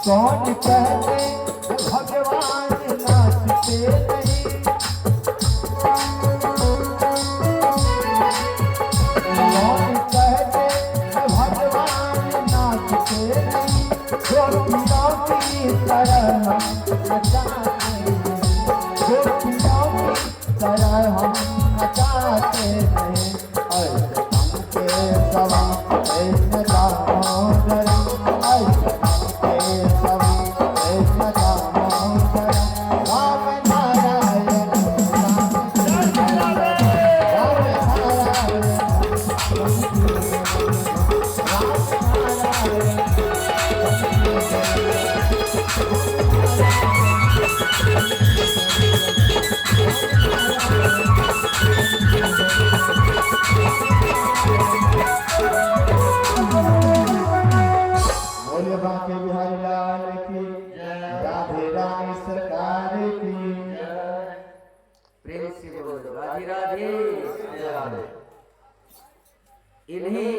कौन कहते भगवान नाचते नहीं, कौन कहते भगवान नाचते नहीं, गोपियों की तरह हम नचाते नहीं, गोपियों की तरह हम नचाते नहीं। ऐसे के सवा ऐसे दामोदर, ऐसे इन्हीं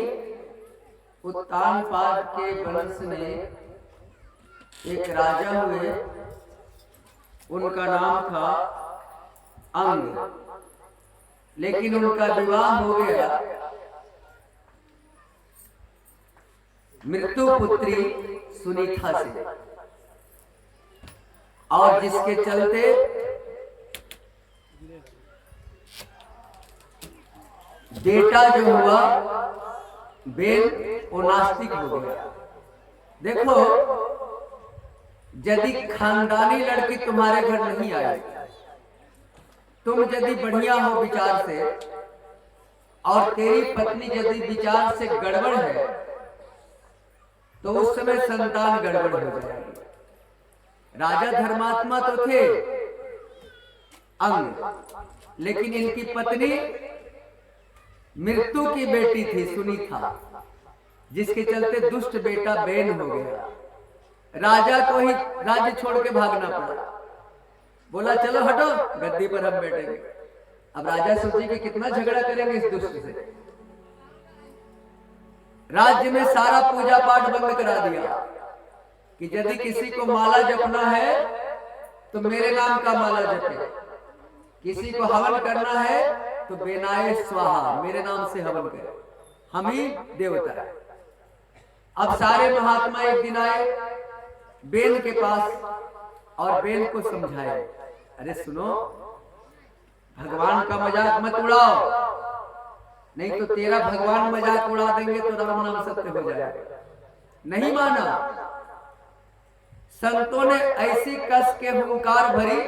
उत्तानपाद के वंश में एक राजा हुए, उनका नाम था अंग, लेकिन उनका विवाह हो गया मृत्यु पुत्री सुनीता से, और जिसके चलते बेटा जो हुआ बेल वो नास्तिक हो गया। देखो, यदि खानदानी लड़की तुम्हारे घर नहीं आई, तुम यदि बढ़िया हो विचार से, और तेरी पत्नी यदि विचार से गड़बड़ है, तो उस समय संतान गड़बड़ हो जाएगी। राजा धर्मात्मा तो थे अंग, लेकिन इनकी पत्नी मृत्यु की बेटी थी सुनीता, जिसके चलते दुष्ट बेटा बेन हो गया। राजा को ही राज्य छोड़ के भागना पड़ा, बोला चलो हटो, गद्दी पर हम बैठेंगे। अब राजा सोचे कि कितना झगड़ा करेंगे इस दुष्ट से। राज्य में सारा पूजा पाठ बंद करा दिया कि यदि किसी को माला जपना है तो मेरे नाम का माला जपे, किसी को हवन करना है तो बेनाए स्वाहा, मेरे नाम से हवन करे, हम ही देवता है। अब सारे महात्मा एक दिन आए बेन के पास और बेन को समझाए, अरे सुनो, भगवान का मजाक मत उड़ाओ, नहीं तो तेरा भगवान मजाक उड़ा देंगे तो राम नाम सत्य हो जाएगा। नहीं माना। संतों ने ऐसी कस के हुंकार भरी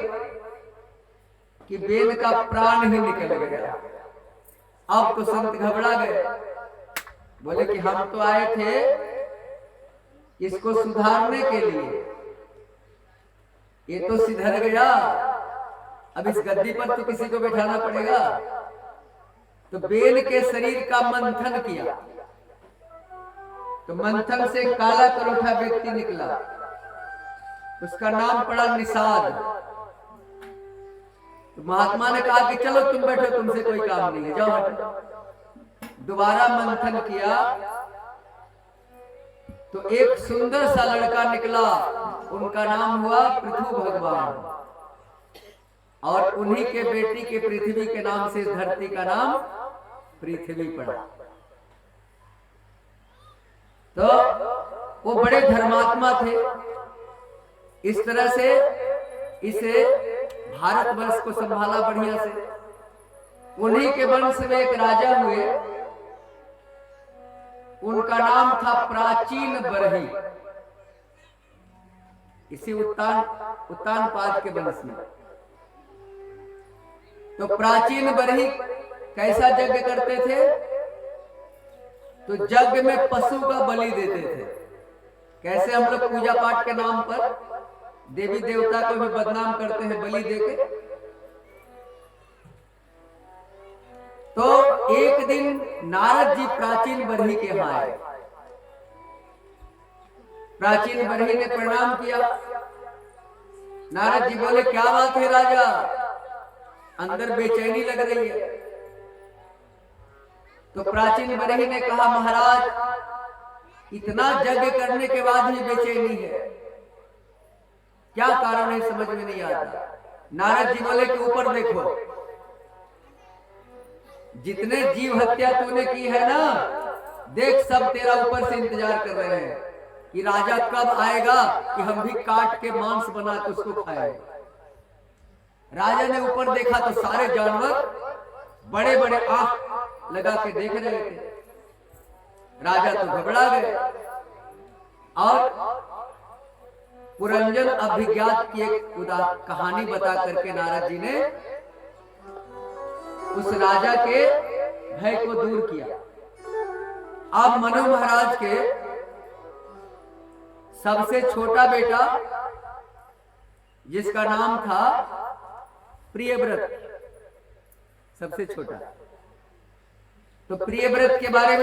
कि बेन का प्राण ही निकल गया। अब तो संत घबरा गए, बोले कि हम तो आए थे इसको सुधारने के लिए, ये तो सिधर गया, अब इस गद्दी पर तो किसी को बैठाना पड़ेगा। तो बेन के शरीर का मंथन किया, तो मंथन से काला करोठा व्यक्ति निकला, उसका नाम पड़ा निषाद। तो महात्मा ने कहा कि चलो तुम बैठो, तुमसे कोई काम नहीं है, जाओ हटो। दोबारा मंथन किया तो एक सुंदर सा लड़का निकला, उनका नाम हुआ पृथु भगवान, और उन्हीं के बेटी के पृथ्वी के नाम से धरती का नाम पृथ्वी पड़ा। तो वो बड़े धर्मात्मा थे। इस तरह से इसे भारतवर्ष को संभाला बढ़िया से। उन्हीं के वंश में एक राजा हुए, उनका नाम था प्राचीन बरही। इसी उत्तानपाद के वंश में। तो प्राचीन बरही कैसा यज्ञ करते थे? तो यज्ञ में पशु का बलि देते थे। कैसे हम लोग पूजा पाठ के नाम पर देवी देवता को भी बदनाम करते हैं बलि देके। तो एक दिन नारद जी प्राचीन बरही के यहाँ आए। प्राचीन बरही ने प्रणाम किया। नारद जी बोले, क्या बात है राजा, अंदर बेचैनी लग रही है। तो प्राचीन बरही ने कहा, महाराज इतना यज्ञ करने के बाद ही बेचैनी है, क्या कारण है समझ में नहीं आता। नारद जी बोले कि ऊपर देखो, जितने जीव हत्या तूने की है ना, देख सब तेरा ऊपर से इंतजार कर रहे हैं कि राजा कब आएगा कि हम भी काट के मांस बना के उसको खाए। राजा ने ऊपर देखा तो सारे जानवर बड़े बड़े आंख लगा के देख रहे थे। राजा तो घबरा गए और पुरंजन अभिज्ञात की एक कहानी बता करके नारद जी ने उस राजा के भय को दूर किया। अब मनु महाराज के सबसे छोटा बेटा, जिसका नाम था प्रियव्रत, सबसे छोटा, तो प्रियव्रत के बारे में